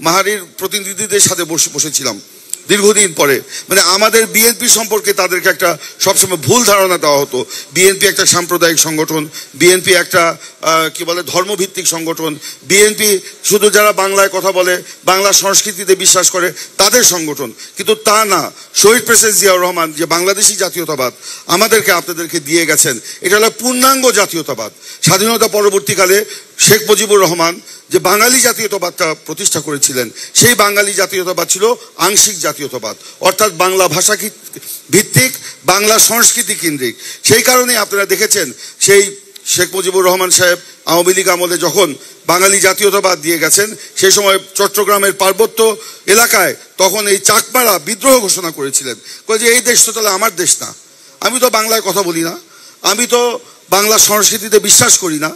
মাহারির প্রতিনিধিদের সাথে বসেছিলাম দীর্ঘদিন পরে। মানে আমাদের বিএনপি সম্পর্কে তাদেরকে একটা সবসময় ভুল ধারণা দেওয়া হতো। বিএনপি একটা সাম্প্রদায়িক সংগঠন, বিএনপি একটা কি বলে ধর্মভিত্তিক সংগঠন, বিএনপি শুধু যারা বাংলায় কথা বলে, বাংলা সংস্কৃতিতে বিশ্বাস করে তাদের সংগঠন। কিন্তু তা না। শহীদ প্রেসিডেন্ট জিয়াউর রহমান যে বাংলাদেশি জাতীয়তাবাদ আমাদেরকে আপনাদেরকে দিয়ে গেছেন, এটা হলো পূর্ণাঙ্গ জাতীয়তাবাদ। স্বাধীনতা পরবর্তীকালে শেখ মুজিবুর রহমান যে বাঙালি জাতীয়তাবাদটা প্রতিষ্ঠা করেছিলেন, সেই বাঙালি জাতীয়তাবাদ ছিল আংশিক জাতীয়তাবাদ, অর্থাৎ বাংলা ভাষা ভিত্তিক, বাংলা সংস্কৃতি কেন্দ্রিক। সেই কারণে আপনারা দেখেছেন সেই শেখ মুজিবুর রহমান সাহেব আওয়ামী লীগ আমলে যখন বাঙালি জাতীয়তাবাদ দিয়ে গেছেন, সেই সময় চট্টগ্রামের পার্বত্য এলাকায় তখন এই চাকমারা বিদ্রোহ ঘোষণা করেছিলেন, যে এই দেশ তো তাহলে আমার দেশ না, আমি তো বাংলায় কথা বলি না, আমি তো বাংলা সংস্কৃতিতে বিশ্বাস করি না,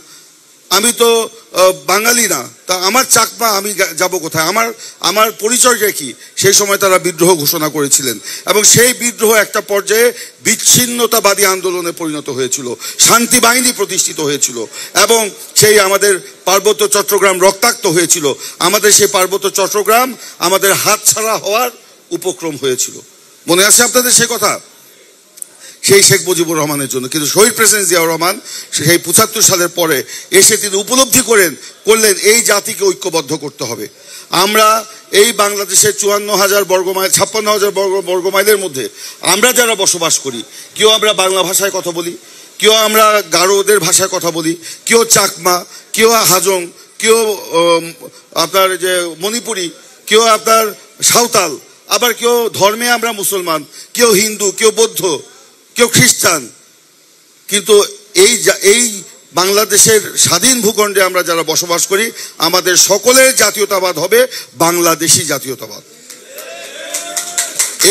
আমি তো বাঙালি না, তা আমার চাকমা আমি যাব কোথায়, আমার পরিচয়টা কি? সেই সময় তারা বিদ্রোহ ঘোষণা করেছিলেন এবং সেই বিদ্রোহ একটা পর্যায়ে বিচ্ছিন্নতাবাদী আন্দোলনে পরিণত হয়েছিল, শান্তি বাহিনী প্রতিষ্ঠিত হয়েছিল এবং সেই আমাদের পার্বত্য চট্টগ্রাম রক্তাক্ত হয়েছিল। আমাদের সেই পার্বত্য চট্টগ্রাম আমাদের হাতছাড়া হওয়ার উপক্রম হয়েছিল। মনে আছে আপনাদের সেই কথা? সেই শেখ মুজিবুর রহমানের জন্য। কিন্তু শহীদ প্রেসিডেন্ট জিয়াউর রহমান সেই ৭৫ সালের পরে এসে তিনি উপলব্ধি করলেন এই জাতিকে ঐক্যবদ্ধ করতে হবে। আমরা এই বাংলাদেশের ৫৪,০০০ বর্গমাইল, ৫৬,০০০ বর্গমাইলের মধ্যে আমরা যারা বসবাস করি, কেউ আমরা বাংলা ভাষায় কথা বলি, কেউ আমরা গারোদের ভাষায় কথা বলি, কেউ চাকমা, কেউ হাজং, কেউ আপনার যে মণিপুরি, কেউ আপনার সাঁওতাল, আবার কেউ ধর্মে আমরা মুসলমান, কেউ হিন্দু, কেউ বৌদ্ধ, কেউ খ্রিস্টান। কিন্তু এই বাংলাদেশের স্বাধীন ভূখণ্ডে আমরা যারা বসবাস করি, আমাদের সকলের জাতীয়তাবাদ হবে বাংলাদেশি জাতীয়তাবাদ।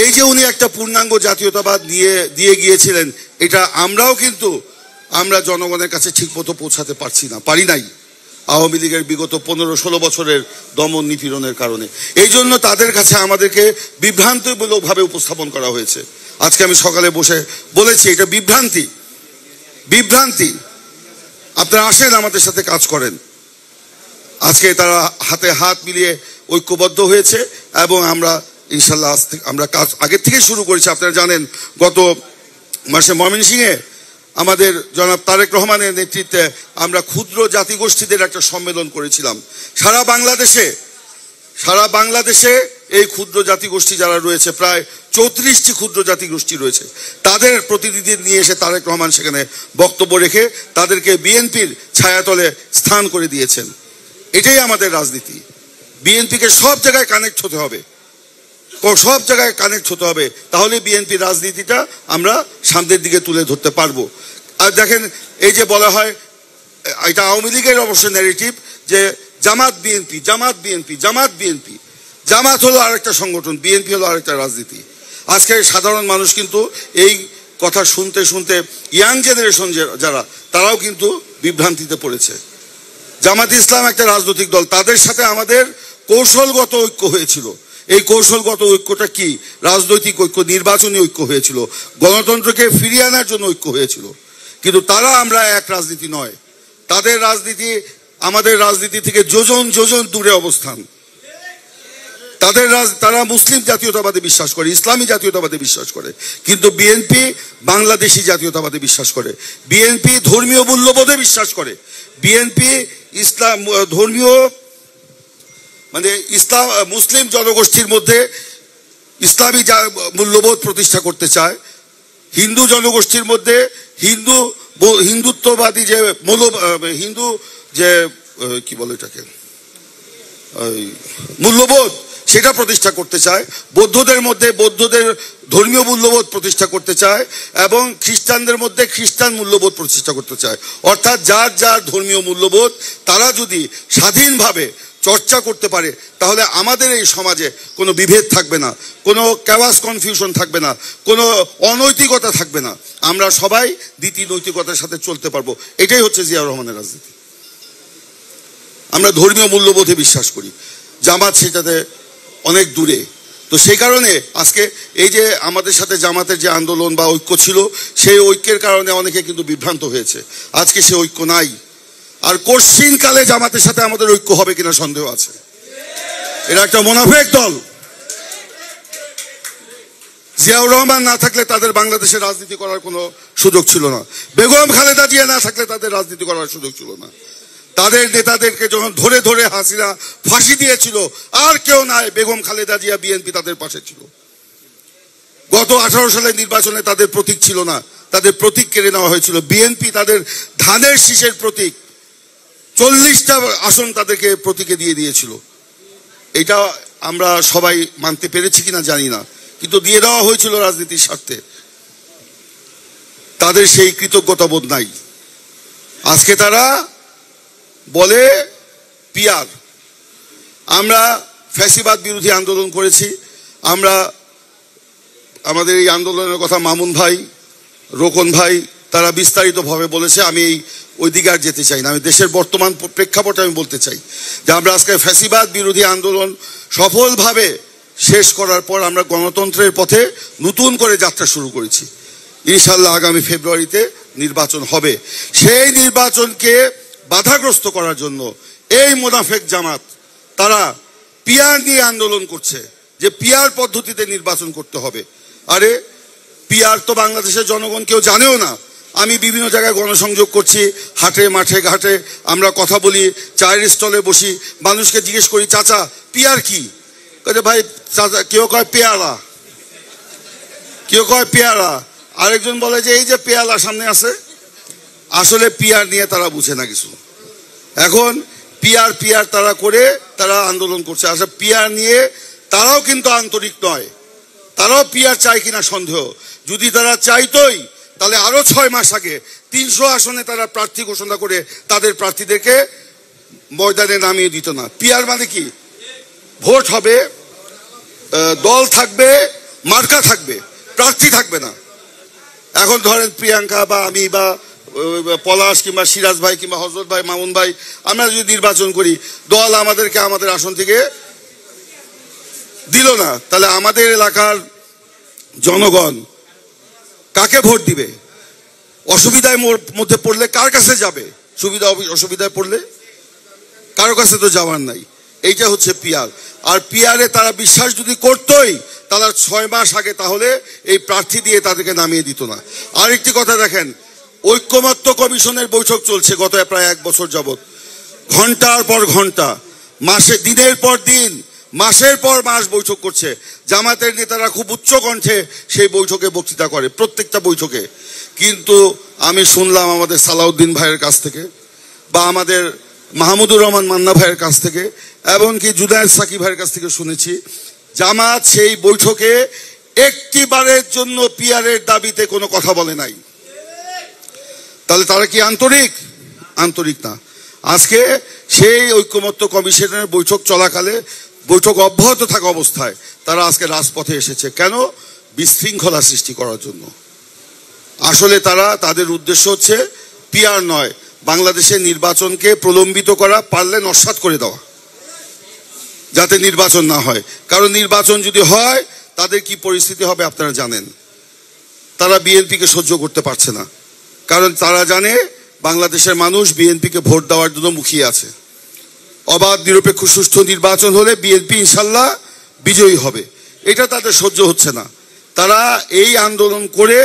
এই যে উনি একটা পূর্ণাঙ্গ জাতীয়তাবাদ দিয়ে গিয়েছিলেন, এটা আমরাও কিন্তু আমরা জনগণের কাছে ঠিক মতো পৌঁছাতে পারি নাই আওয়ামী লীগের বিগত ১৫-১৬ বছরের দমন নিপীড়নের কারণে। এই জন্য তাদের কাছে আমাদেরকে বিভ্রান্তিমূলকভাবে উপস্থাপন করা হয়েছে। আজকে আমি সকালে বসে বলেছি এটা বিভ্রান্তি। আপনারা আসেন, আমাদের সাথে কাজ করেন। আজকে তারা হাতে হাত মিলিয়ে ঐক্যবদ্ধ হয়েছে এবং আমরা ইনশাল্লাহ আমরা কাজ আগের থেকে শুরু করেছি। আপনারা জানেন গত মাসে ময়মনসিংহে আমাদের জনাব তারেক রহমানের নেতৃত্বে আমরা ক্ষুদ্র জাতিগোষ্ঠীদের একটা সম্মেলন করেছিলাম। সারা বাংলাদেশে এই ক্ষুদ্র জাতিগোষ্ঠী যারা রয়েছে, প্রায় ৩৪টি ক্ষুদ্র জাতিগোষ্ঠী রয়েছে, তাদের প্রতিনিধি নিয়ে এসে তারেক রহমান সেখানে বক্তব্য রেখে তাদেরকে বিএনপির ছায়াতলে স্থান করে দিয়েছেন। এটাই আমাদের রাজনীতি। বিএনপিকে সব জায়গায় কানেক্ট হতে হবে, তাহলে বিএনপির রাজনীতিটা আমরা সামনের দিকে তুলে ধরতে পারবো। আর দেখেন, এই যে বলা হয়, এটা আওয়ামী লীগের অবশ্য ন্যারেটিভ যে জামাত বিএনপি, জামাত হলো আরেকটা সংগঠন, বিএনপি হলো আরেকটা রাজনীতি। আজকে সাধারণ মানুষ কিন্তু এই কথা শুনতে শুনতে, ইয়াং জেনারেশন যারা, তারাও কিন্তু বিভ্রান্তিতে পড়েছে। জামাত ইসলাম একটা রাজনৈতিক দল, তাদের সাথে আমাদের কৌশলগত ঐক্য হয়েছিল। এই কৌশলগত ঐক্যটা কি? রাজনৈতিক ঐক্য, নির্বাচনী ঐক্য হয়েছিল, গণতন্ত্রকে ফিরিয়ে আনার জন্য ঐক্য হয়েছিল। কিন্তু আমরা এক রাজনীতি নয়। তাদের রাজনীতি আমাদের রাজনীতি থেকে যোজন দূরে অবস্থান। তারা মুসলিম জাতীয়তাবাদে বিশ্বাস করে, ইসলামী জাতীয়তাবাদে বিশ্বাস করে, কিন্তু বিএনপি বাংলাদেশি জাতীয়তাবাদে বিশ্বাস করে, বিএনপি ধর্মীয় মূল্যবোধে বিশ্বাস করে, বিএনপি ইসলাম ধর্মীয় ইসলাম মুসলিম জনগোষ্ঠীর মধ্যে ইসলামী মূল্যবোধ প্রতিষ্ঠা করতে চায়, হিন্দু জনগোষ্ঠীর মধ্যে হিন্দুত্ববাদী যে হিন্দু যে কি বলে এটাকে মূল্যবোধ, সেটা প্রতিষ্ঠা করতে চায়, বৌদ্ধদের মধ্যে বৌদ্ধদের ধর্মীয় মূল্যবোধ প্রতিষ্ঠা করতে চায় এবং খ্রিস্টানদের মধ্যে খ্রিস্টান মূল্যবোধ প্রতিষ্ঠা করতে চায়। অর্থাৎ যার ধর্মীয় মূল্যবোধ তারা যদি স্বাধীনভাবে চর্চা করতে পারে, তাহলে আমাদের এই সমাজে কোনো বিভেদ থাকবে না, কোনো ক্যাওয়াস কনফিউশন থাকবে না, কোনো অনৈতিকতা থাকবে না। আমরা সবাই নীতি নৈতিকতার সাথে চলতে পারবো। এটাই হচ্ছে জিয়াউর রহমানের রাজনীতি। আমরা ধর্মীয় মূল্যবোধে বিশ্বাস করি, জামাত সেটাতে অনেক দূরে। তো সেই কারণে আজকে এই যে আমাদের সাথে জামাতের যে আন্দোলন বা ঐক্য ছিল, সেই ঐক্যের কারণে অনেকে কিন্তু বিভ্রান্ত হয়েছে। আজকে সে ঐক্য নাই। আর কঠিন কালে জামাতের সাথে আমাদের ঐক্য হবে কিনা সন্দেহ আছে। এরা একটা মুনাফিক দল। জিয়াউর রহমান না থাকলে তাদের বাংলাদেশে রাজনীতি করার কোনো সুযোগ ছিল না। বেগম খালেদা জিয়া না থাকলে তাদের রাজনীতি করার সুযোগ ছিল না। তাদের নেতাদেরকে যখন ধরে ধরে হাসিনা ফাঁসি দিয়েছিল, আর কেউ নাই, বেগম খালেদা জিয়া, বিএনপি তাদের পাশে ছিল। গত 18 সালের নির্বাচনে তাদের প্রতীক ছিল না, তাদের প্রতীক কেড়ে নেওয়া হয়েছিল। বিএনপি তাদের ধানের শীষের প্রতীক 40টা আসন তাদেরকে প্রতীকে দিয়ে দিয়েছিল। এটা আমরা সবাই মানতে পেরেছি কিনা জানি না, কিন্তু দিয়ে দেওয়া হয়েছিল রাজনীতির স্বার্থে। তাদের সেই কৃতজ্ঞতা বোধ নাই। আজকে তারা বলে পিয়ার। আমরা ফ্যাসিবাদ বিরোধী আন্দোলন করেছি। আমরা আমাদের এই আন্দোলনের কথা মামুন ভাই, রোকন ভাই তারা বিস্তারিতভাবে বলেছে। আমি ওই দিকে আর যেতে চাই না। আমি দেশের বর্তমান প্রেক্ষাপটে আমি বলতে চাই যে আমরা আজকে ফ্যাসিবাদ বিরোধী আন্দোলন সফলভাবে শেষ করার পর আমরা গণতন্ত্রের পথে নতুন করে যাত্রা শুরু করেছি। ইনশাল্লাহ আগামী ফেব্রুয়ারিতে নির্বাচন হবে। সেই নির্বাচনকে বাধাগ্রস্ত করার জন্য এই মুনাফিক জামাত তারা পিয়ার নিয়ে আন্দোলন করছে, যে পিয়ার পদ্ধতিতে নির্বাচন করতে হবে। আরে পিয়ার তো বাংলাদেশের জনগণ কেউ জানেও না। আমি বিভিন্ন জায়গায় গণসংযোগ করছি, হাটে মাঠে ঘাটে আমরা কথা বলি, চায়ের স্টলে বসি, মানুষকে জিজ্ঞেস করি চাচা পিয়ার কি? ভাই চাচা, কেউ কয় পেয়ারা, কেউ কয় পেয়ারা, আরেকজন বলে যে এই যে পেয়ালা সামনে আছে। আসলে পিয়ার নিয়ে তারা বুঝে না কিছু। এখন পিয়ার পিয়ার তারা করে তারা আন্দোলন করছে। আসলে পিয়ার নিয়ে তারাও কিন্তু আন্তরিক নয়। তারাও পিয়ার চায় কিনা সন্দেহ। যদি তারা চাইতোই তাহলে আরো 6 মাস আগে 300 আসনে তারা প্রার্থী ঘোষণা করে তাদের প্রার্থীদেরকে ময়দানে নামিয়ে দিত না। পিয়ার মানে কি? ভোট হবে, দল থাকবে, মার্কা থাকবে, প্রার্থী থাকবে না। এখন ধরেন প্রিয়াঙ্কা বা আমি বা পলাশ কিংবা সিরাজ ভাই কিংবা হযরত ভাই, মামুন ভাই, আমরা যদি নির্বাচন করি, দল আমাদেরকে আমাদের আসন থেকে দিল না, তাহলে আমাদের এলাকার জনগণ কাকে ভোট দিবে? অসুবিধায় মধ্যে পড়লে কার কাছে যাবে? সুবিধা অসুবিধায় পড়লে কারো কাছে তো যাওয়ার নাই। এইটা হচ্ছে পিয়ার। আর পিয়ারে তারা বিশ্বাস যদি করতোই তারা 6 মাস আগে তাহলে এই প্রার্থী দিয়ে তাদেরকে নামিয়ে দিত না। আরেকটি কথা দেখেন, ঐক্যমত্য কমিশনের বৈঠক চলছে গত প্রায় 1 বছর যাবত। ঘন্টার পর ঘন্টা, দিনের পর দিন, মাসের পর মাস বৈঠক করছে। জামাতের নেতারা খুব উচ্চ কণ্ঠে সেই বৈঠকে বক্তৃতা করে, প্রত্যেকটা বৈঠকে। কিন্তু আমি শুনলাম আমাদের সালাউদ্দিন ভাইয়ের কাছ থেকে বা আমাদের মাহমুদুর রহমান মান্না ভাইয়ের কাছ থেকে, এমনকি জুনায়েদ সাকিব ভাইয়ের কাছ থেকে শুনেছি, জামাত সেই বৈঠকে একটিবারের জন্য পিয়ারের দাবিতে কোনো কথা বলে নাই। তাহলে তারা কি আন্তরিক? আন্তরিক না। আজকে সেই ঐক্যমত্য কমিশনের বৈঠক চলাকালে, বৈঠক অব্যাহত থাকা অবস্থায় তারা আজকে রাজপথে এসেছে। কেন? বিশৃঙ্খলা সৃষ্টি করার জন্য। আসলে তাদের উদ্দেশ্য হচ্ছে পিয়ার নয়, বাংলাদেশের নির্বাচনকে প্রলম্বিত করা, পারলে নস্যাৎ করে দেওয়া, যাতে নির্বাচন না হয়। কারণ নির্বাচন যদি হয় তাদের কি পরিস্থিতি হবে আপনারা জানেন। তারা বিএনপিকে সহ্য করতে পারছে না, কারণ তারা জানে বাংলাদেশের মানুষ বিএনপিকে ভোট দেওয়ার জন্য মুখিয়ে আছে। অবাধ নিরপেক্ষ সুষ্ঠু নির্বাচন হলে বিএনপি ইনশাল্লাহ বিজয়ী হবে। এটা তাদের সহ্য হচ্ছে না। তারা এই আন্দোলন করে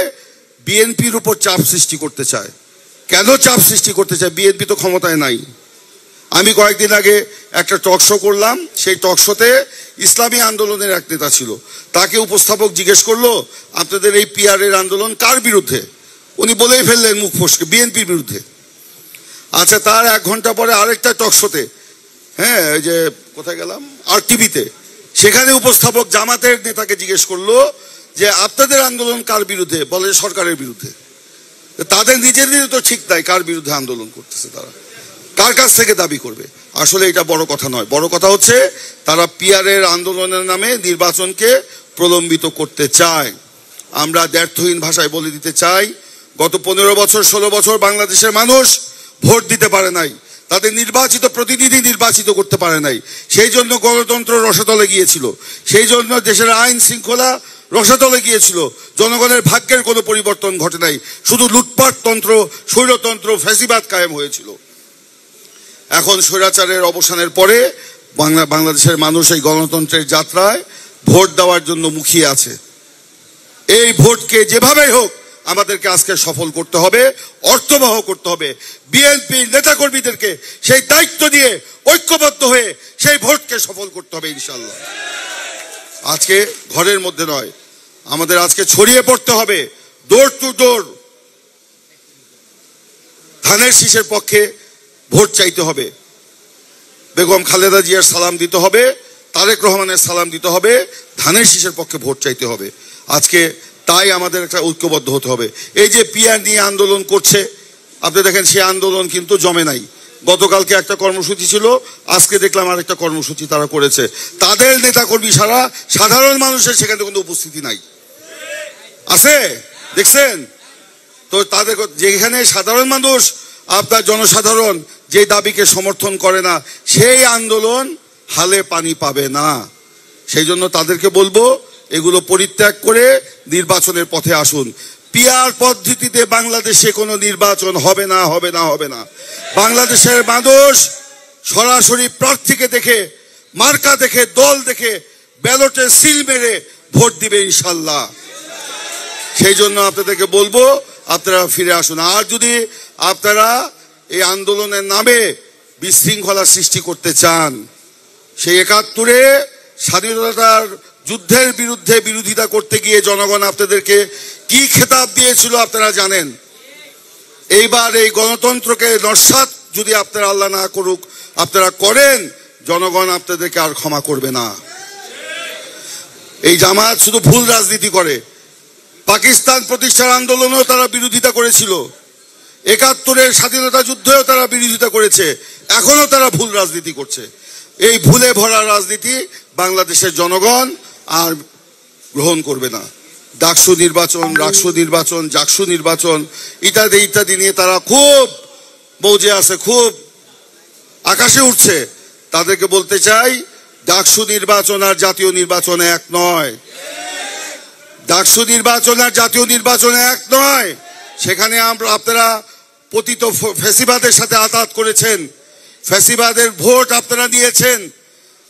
বিএনপির উপর চাপ সৃষ্টি করতে চায়। কেন চাপ সৃষ্টি করতে চায়? বিএনপি তো ক্ষমতায় নাই। আমি কয়েকদিন আগে একটা টক শো করলাম, সেই টক শোতে ইসলামী আন্দোলনের এক নেতা ছিল। তাকে উপস্থাপক জিজ্ঞেস করলো, আপনাদের এই পিয়ারের আন্দোলন কার বিরুদ্ধে? উনি বলেই ফেললেন মুখ ফসকে, বিএনপির বিরুদ্ধে। আচ্ছা, তার 1 ঘন্টা পরে আরেকটা টক শোতে, হ্যাঁ ওই যে কোথায় গেলাম, আর টিভিতে, সেখানে উপস্থাপক জামাতের নেতাকে জিজ্ঞেস করলো যে আপনাদের আন্দোলন কার বিরুদ্ধে? বলে সরকারের বিরুদ্ধে। তাদের নিজেদের তো ঠিক নাই কার বিরুদ্ধে আন্দোলন করতেছে, তারা কার কাছ থেকে দাবি করবে। আসলে এটা বড় কথা নয়। বড় কথা হচ্ছে তারা পিয়ারের আন্দোলনের নামে নির্বাচনকে প্রলম্বিত করতে চায়। আমরা দ্ব্যর্থহীন ভাষায় বলে দিতে চাই, গত 15 বছর 16 বছর বাংলাদেশের মানুষ ভোট দিতে পারে নাই, তাদের নির্বাচিত প্রতিনিধি নির্বাচিত করতে পারে নাই। সেই জন্য গণতন্ত্র রসাতলে গিয়েছিল, সেই জন্য দেশের আইন শৃঙ্খলা রসাতলে গিয়েছিল। জনগণের ভাগ্যের কোনো পরিবর্তন ঘটে নাই, শুধু লুটপাট তন্ত্র, স্বৈরতন্ত্র, ফ্যাসিবাদ কায়েম হয়েছিল। এখন স্বৈরাচারের অবসানের পরে বাংলাদেশের মানুষ এই গণতন্ত্রের যাত্রায় ভোট দেওয়ার জন্য মুখিয়ে আছে। এই ভোটকে যেভাবেই হোক আমাদেরকে আজকে সফল করতে হবে, অর্থবহ করতে হবে। বিএনপির নেতাকর্মীদেরকে সেই দায়িত্ব দিয়ে ঐক্যবদ্ধ হয়ে সেই ভোটকে সফল করতে হবে ইনশাল্লাহ। আজকে ঘরের মধ্যে নয়, আমাদের আজকে ছড়িয়ে পড়তে হবে, ডোর টু ডোর ধানের শীষের পক্ষে ভোট চাইতে হবে। বেগম খালেদা জিয়ার সালাম দিতে হবে, তারেক রহমানের সালাম দিতে হবে, ধানের শীষের পক্ষে ভোট চাইতে হবে। আজকে তাই আমাদের একটা ঐক্যবদ্ধ হতে হবে। এই যে পিআর নিয়ে আন্দোলন করছে, আপনি দেখেন সেই আন্দোলন কিন্তু জমে নাই। গতকালকে একটা কর্মসূচি ছিল, আজকে দেখলাম আরেকটা কর্মসূচি তারা করেছে। তাদের নেতাকর্মী ছাড়া সাধারণ মানুষের সেখানে কোনো উপস্থিতি নাই। আছে দেখছেন তো? তাদের যেখানে সাধারণ মানুষ, আপনার জনসাধারণ যে দাবিকে সমর্থন করে না, সেই আন্দোলন হালে পানি পাবে না। সেই জন্য তাদেরকে বলবো এগুলো পরিত্যাগ করে নির্বাচনের পথে আসুন। পিআর পদ্ধতিতে বাংলাদেশে কোনো নির্বাচন হবে না, হবে না, হবে না। বাংলাদেশের মানুষ সরাসরি প্রার্থীকে দেখে, মার্কা দেখে, দল দেখে, ব্যালটে সিল মেরে ভোট দিবে ইনশাল্লাহ। সেই জন্য আপনাদেরকে বলবো আপনারা ফিরে আসুন। আর যদি আপনারা এই আন্দোলনের নামে বিশৃঙ্খলা সৃষ্টি করতে চান, সেই ৭১-এ স্বাধীনতার যুদ্ধের বিরুদ্ধে বিরোধিতা করতে গিয়ে জনগণ আপনাদেরকে কি খেতাব দিয়েছিল আপনারা জানেন। এইবার এই গণতন্ত্রকে নস্যাৎ যদি আপনারা আল্লাহ না করুক আপনারা করেন, জনগণ আপনাদেরকে আর ক্ষমা করবে না। এই জামাত শুধু ভুল রাজনীতি করে। পাকিস্তান প্রতিষ্ঠার আন্দোলনেও তারা বিরোধিতা করেছিল, ৭১-এর স্বাধীনতা যুদ্ধেও তারা বিরোধিতা করেছে, এখনো তারা ভুল রাজনীতি করছে। এই ভুলে ভরা রাজনীতি বাংলাদেশের জনগণ আর গ্রহণ করবে না। ডাকসু নির্বাচন, রাকসু নির্বাচন, জাকসু নির্বাচন ইত্যাদি ইত্যাদি নিয়ে তারা খুব মৌজে আছে, খুব আকাশে উঠছে। তাদেরকে বলতে চাই, ডাকসু নির্বাচন আর জাতীয় নির্বাচনে এক নয়। ডাকসু নির্বাচন আর জাতীয় নির্বাচনে এক নয়। সেখানে আপনারা পতিত ফ্যাসিবাদের সাথে আঘাত করেছেন, ফ্যাসিবাদের ভোট আপনারা নিয়েছেন,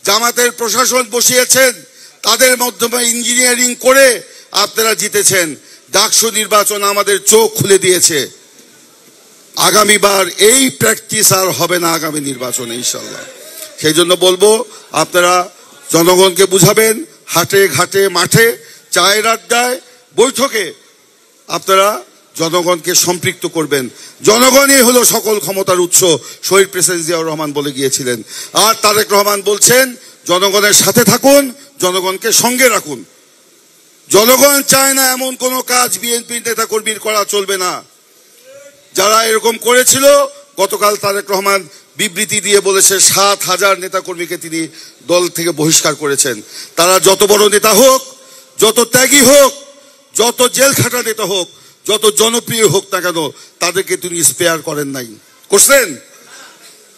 জামাতের প্রশাসন বসিয়েছেন, তাদের মাধ্যমে ইঞ্জিনিয়ারিং করে আপনারা জিতেছেন। ডাকসু নির্বাচন আমাদের চোখ খুলে দিয়েছে। আগামীবার এই প্র্যাকটিস আর হবে না আগামী নির্বাচনে ইনশাল্লাহ। সেই জন্য বলবো আপনারা জনগণকে বুঝাবেন, হাটে ঘাটে মাঠে চায়ের আড্ডায় বৈঠকে আপনারা জনগণকে সম্পৃক্ত করবেন। জনগণই হলো সকল ক্ষমতার উৎস, শহীদ প্রেসিডেন্ট জিয়াউর রহমান বলে গিয়েছিলেন। আর তারেক রহমান বলছেন জনগণের সাথে থাকুন, জনগণকে সঙ্গে রাখুন। জনগণ চায় না এমন কোন কাজ বিএনপির নেতা কর্মীর করা চলবে না। যারা এরকম করেছিল, গতকাল তারেক রহমান বিবৃতি দিয়ে বলেছে ৭,০০০ নেতা কর্মীকে তিনি দল থেকে বহিষ্কার করেছেন। তারা যত বড় নেতা হোক, যত ত্যাগী হোক, যত জেল খাটা নেতা হোক, যত জনপ্রিয় হোক না কেন, তাদেরকে তিনি স্পেয়ার করেন নাই। করছেন?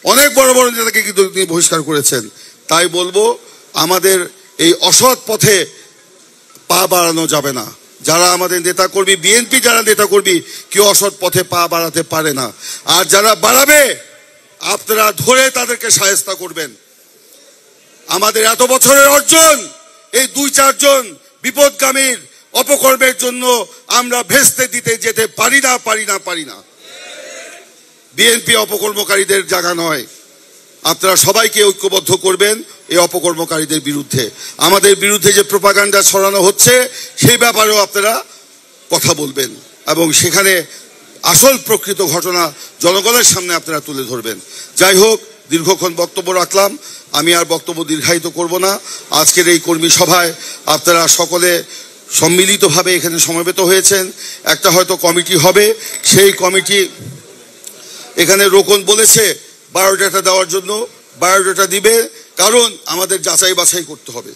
অনেক বড় বড় নেতাকে কিন্তু তিনি বহিষ্কার করেছেন। তাই বলবো আমাদের এই অসৎ পথে পা বাড়ানো যাবে না। যারা আমাদের নেতা কর্মী, বিএনপি যারা নেতা কর্মী, কেউ অসৎ পথে পা বাড়াতে পারে না। আর যারা বাড়াবে আপনারা ধরে তাদেরকে শায়েস্তা করবেন। আমাদের এত বছরের অর্জন, এই ২-৪ জন বিপদগামীর অপকর্মের জন্য আমরা ভেস্তে দিতে যেতে পারি না, পারি না, পারি না। বিএনপি অপকর্মকারীদের জায়গা নয়। আপনারা সবাইকে ঐক্যবদ্ধ করবেন এই অপকর্মকারীদের বিরুদ্ধে। আমাদের বিরুদ্ধে যে প্রোপাগান্ডা ছড়ানো হচ্ছে সেই ব্যাপারেও আপনারা কথা বলবেন এবং সেখানে আসল প্রকৃত ঘটনা জনগণের সামনে আপনারা তুলে ধরবেন। যাই হোক, দীর্ঘক্ষণ বক্তব্য রাখলাম, আমি আর বক্তব্য দীর্ঘায়িত করব না। আজকের এই কর্মী সভায় আপনারা সকলে সম্মিলিতভাবে এখানে সমবেত হয়েছেন। একটা হয়তো কমিটি হবে, সেই কমিটি এখানে রোকন বলেছে বায়োডাটা দেওয়ার জন্য, বায়োডাটা দিবে, কারণ আমাদের যাচাই বাছাই করতে হবে।